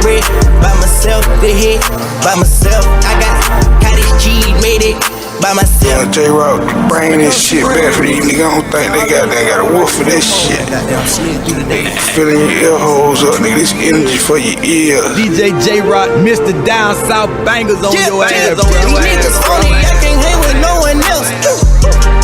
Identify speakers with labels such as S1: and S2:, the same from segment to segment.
S1: bread by myself, the hit by myself. I got cottage cheese, made it by myself.
S2: J-Rock, bring this shit back for these niggas. I don't think they got a wolf for that shit. Filling your ear holes up, nigga. This energy for your ears.
S3: DJ J-Rock, Mr. Down South Bangers on your ass.
S1: These niggas phony, I can't hang with no one else.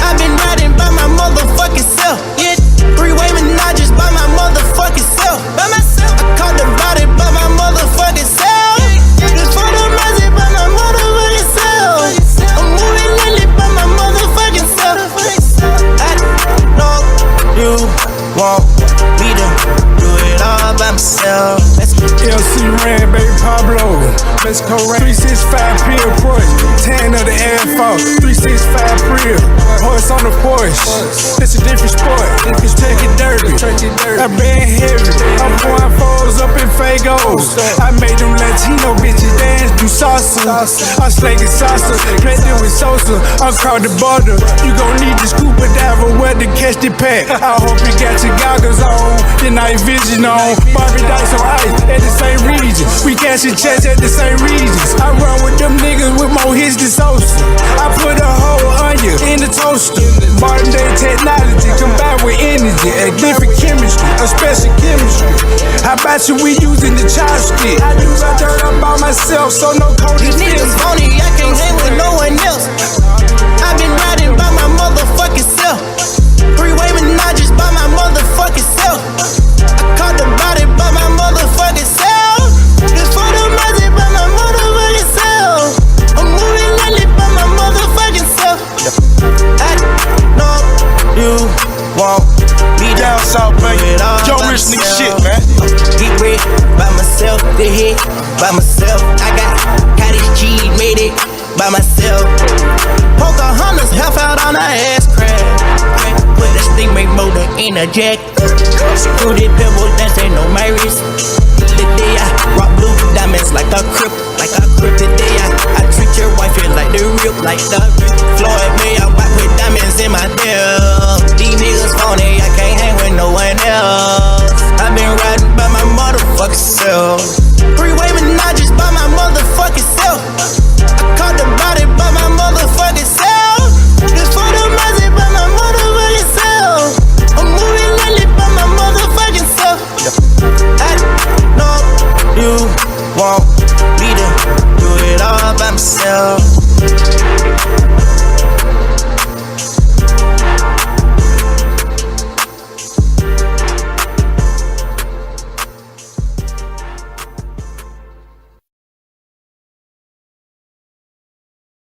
S1: I've been riding by my motherfucking self. Yeah, three-way menages by my motherfucking self. By myself, I caught the body by my motherfucking self. Just for the magic by my motherfucking self. I'm moving lately by my motherfucking self. I know you want me to do it all by myself.
S4: LC Ran, baby Pablo. Let's go Ran. 365 pill push. 10 of the Air Force. 365 prill. Horse on the Porsche. It's a different sport. It's take it dirty. I been heavy. I'm pouring fours up in Fagos. I made them Latino bitches dance, do salsa. I'm slaking salsa. Play them with Sosa. I'm cross the border. You gon' need the scuba diver where to catch the pack. I hope you got your goggles on. The night vision on. Barbie dice on ice at the same region. We cashing checks at the same regions. I run with them niggas with more hits than Sosa. I put a whole onion in the toaster. Modern day technology combined with energy. A different chemistry, a special chemistry. How about you, we using the chopstick? I do my dirt up by myself, so no code.
S1: These niggas phony, I can't hang with no one else. I've been riding by my motherfucking self. Three-way menages by my motherfucking self. I caught the body by my motherfucking self. Just for the magic by my motherfucking self. I'm moving lately by my motherfucking self. I know you want me
S2: Down South Bangers. Joe Rich nigga shit, man.
S1: Get rid by myself, the hit by myself. I got cottage cheese, made it by myself. Pocahontas, half out on her ass crack. Put that stingray motor in a jack. Screw the pebble, dance ain't no my wrist. Today I rock blue diamonds like a crip, like a crip. Today I treat your wife here like the rip, like the rip.